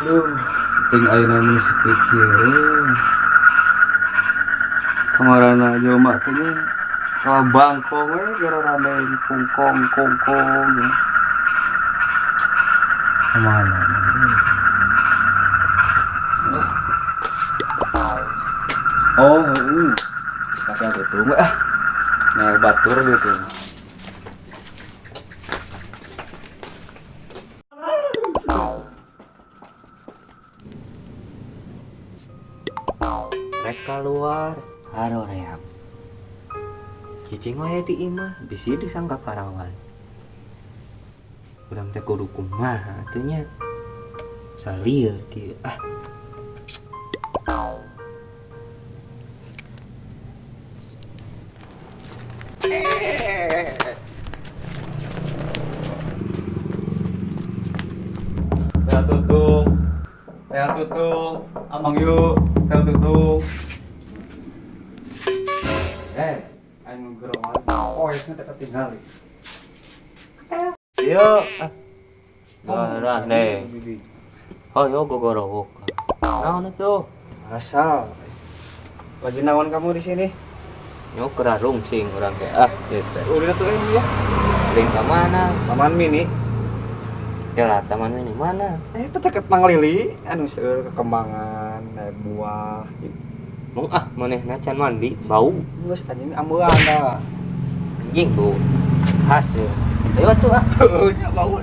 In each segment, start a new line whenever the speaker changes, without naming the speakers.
Duh, ting ayeuna mah sepikir. Kamarana jelema teh nya kalau bangkong we gara raden kungkong kungkong. Kemana? Oh, kata gitu mbak. Nah, batur gitu.
Rek keluar haroream cicing wae di imah bisi disangka parawan urang teh kudu kumaha atunya salieur dieu
Teh tutung, amang yuk, teh tutung. Anu gerowal, oh itu teh ketinggal.
ieu barang deh oh yo gogorowok naon atuh
Asal. Lagi naon kamu di sini?
nyo kerarung sing urang teh gitu
Udah tuh ya.
ring ka mana
Taman mini.
Jalan taman ini mana
Itu deket Mang Lili, anu seueur kekembangan, buah.
mau manehna can mandi bau
Geus anjing ameuan da.
anjing bau hasil ayo atuh
Heuh, nya bau.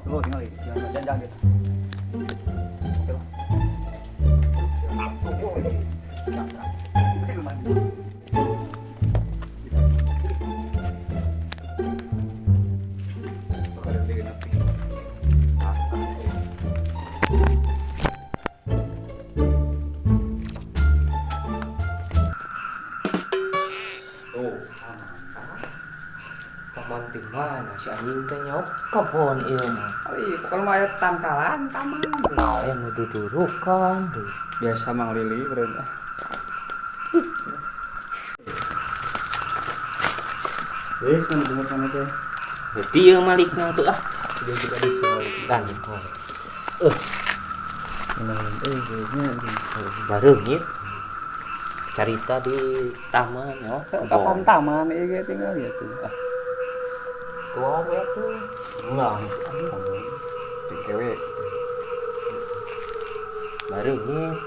Tuh, tinggal jangan gitu.
taman di mana si anjing teh nyok ka pohon ieu mah
Pokoknya mah aya tangkalan taman.
aya nu dudurukan deui
Biasa Mang Lili beureun. Wes kan bener kan teh.
dieu malikna tuh dia juga dikeluarkan bareungit carita di taman
Kapan taman ieu ge tinggal ya tuh.
tua we tuh
Ulang. Dikewe.
bareungit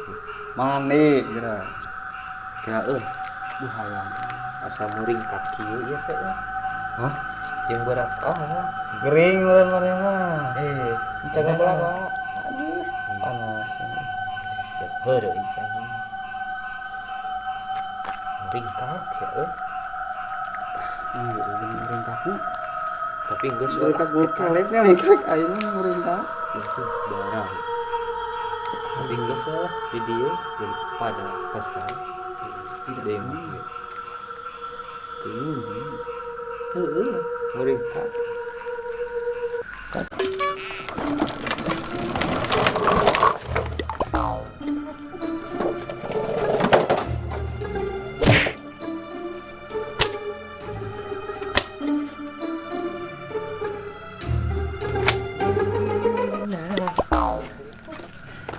Mandi geura.
kira hayang asa muring kaki ieu teh
Hah?
jeung berat
Gering meureun maneh mah. Jaga
Nah.
belakang. Aduh, panas ini.
ya heureuy anjing muring kaki
Iya, gering kaki.
tapi geus
Gering kaki keleknya lekrek ayeuna gering kaki.
itu barang tapi geus lah di dieu jadi pada kesal tidak yang heueuh muring kaki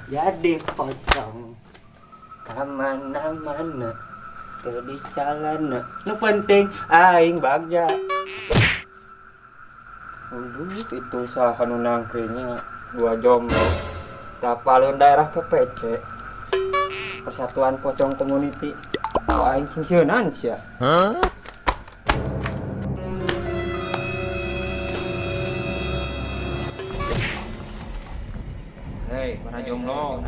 jadi pocong kamana-mana teu di jalan nu penting aing bagja
Itu saha nu nangkringnya dua jomblo. Tapaleun daerah PPC. Persatuan Pocong Community. Aing singsieunan sia. Hei, para jomblo,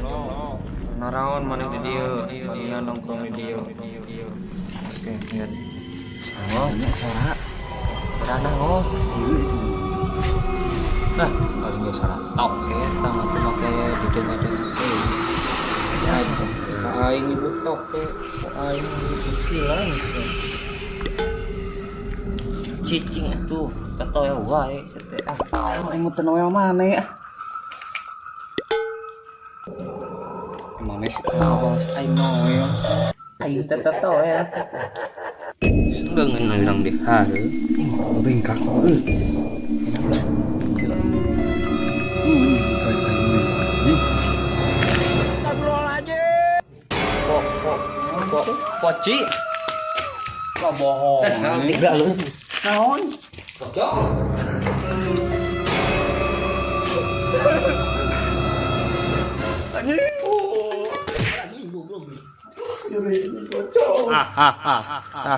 naraon maneh di dieu, manehna nongkrong di dieu. Oke, lihat.
oh nya sora berana ieu sih nah kalau geus sora tok eta mah teu make didengar-dengar
Aing ibu tok teh, aing silang.
cicing atuh tatoe wae teh
Aing mah teu noel maneh. Maneh kenapa aing noel?
aing teh tatoe Dengan orang di hari.
Bengkak
Poci. Kok bohong? Enggak lu. Naon?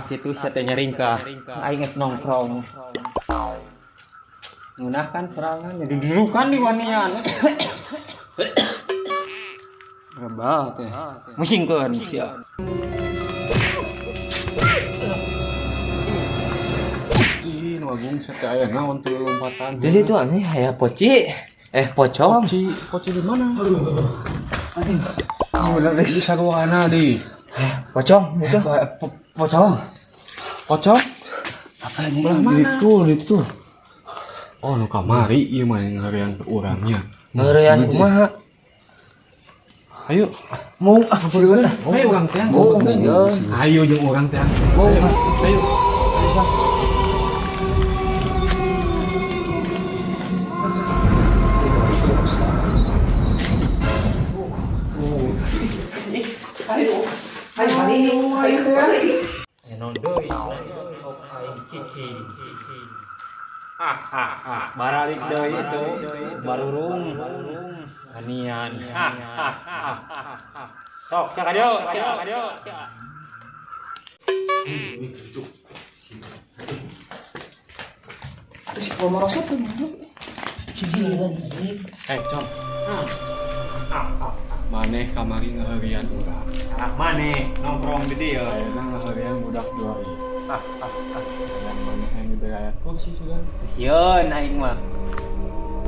Gitu satenya ringka. Aing geus nongkrong. Ngunahkan serangan jadi dudukan di wanian. Rebah teh. Musingkeun sia.
Ih, wagung sate aya naon teu lompatan.
Di situ aneh aya poci. Pocong.
Poci di mana?
Bener deh.
Di saruana di.
Pocong itu. Pocong.
Pocong?
Apa yang belah mana?
Itu. Oh, nu kamari ieu mah ngeureang urangnya.
Ngeurean kumaha?
Ayo,
Mau apa dulu tah?
ayo urang teh. Ayo jeung urang teh. Ayo.
Baralik deui itu barurung anian. Sok cak adio.
Com. Maneh kamari ngeurean urang.
Maneh nongkrong di dieu.
Ayeuna ngeurean budak doi. Yang maneh yang dibayar kursi sugan.
Sieun aing mah.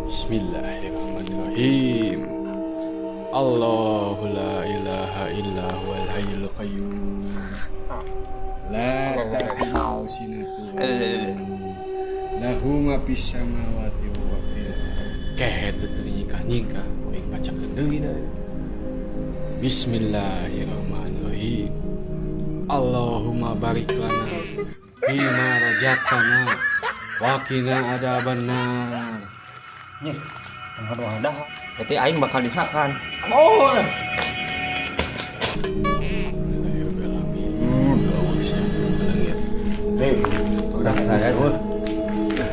Bismillahirrahmanirrahim. Allahu la ilaha illa huwal hayyul qayyum. La ta'khudhuhu sinatun wa la nawm. Lahu ma fis samawati wa fil ardi. Kehet teu nyingkah aing bacakeun deui da. Bismillahirrahmanirrahim. Allahumma barik lana bima razaqtana wa qina adzabannar.
Nih, ada. Berarti aing bakal dihakan. Oh. Udah saya.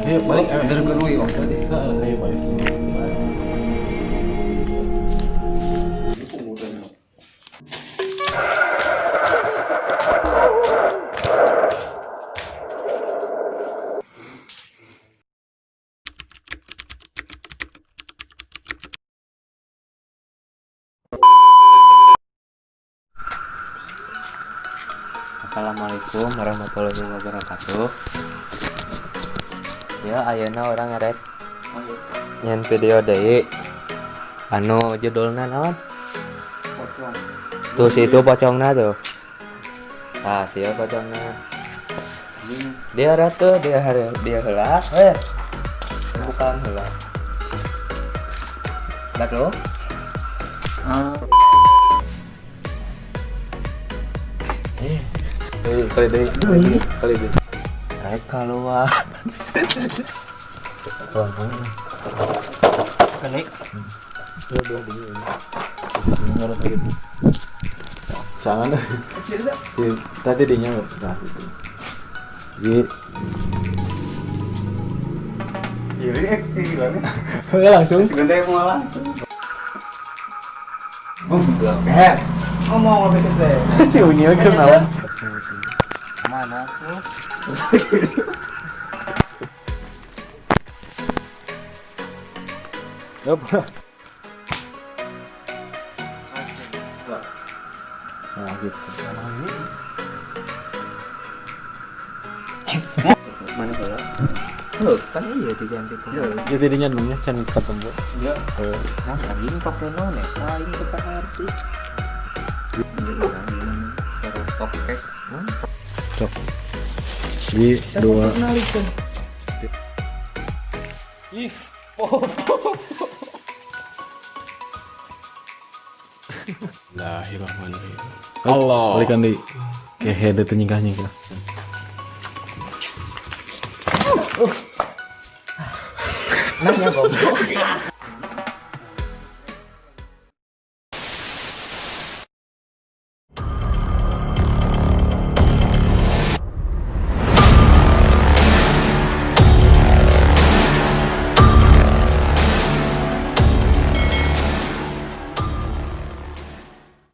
Ayo balik
Bener gerui waktu tadi.
Ayo balik.
Assalamualaikum warahmatullahi wabarakatuh. Ya, ayeuna orang ngerek nyen video deui. Anu judulna naon? Tuh si itu pocongna tuh. Ah, sia pocongna. Dia ratu, dia heula. Bukan heula. Bak lo? Kali deh. Rek keluar. Kali.
Jangan dah. Tadi dia nyampe. Nah, gitu. Iya, langsung.
Sebentar mau langsung. Ngomong apa sih teh?
Si Unyil kenal.
Mana?
Yup. Nah, gitu.
Mana heula? Loh, kan iya diganti tuh.
Jadi dia nyanyinya can ketemu.
Iya. Mas anjing pakai non ya? Aing teu paharti. Oke.
Cok. Di dua.
Ih,
Bismillahirrahmanirrahim. Allah. Balikan di kehe teu nyingkah-nyingkah.
Nanya goblok.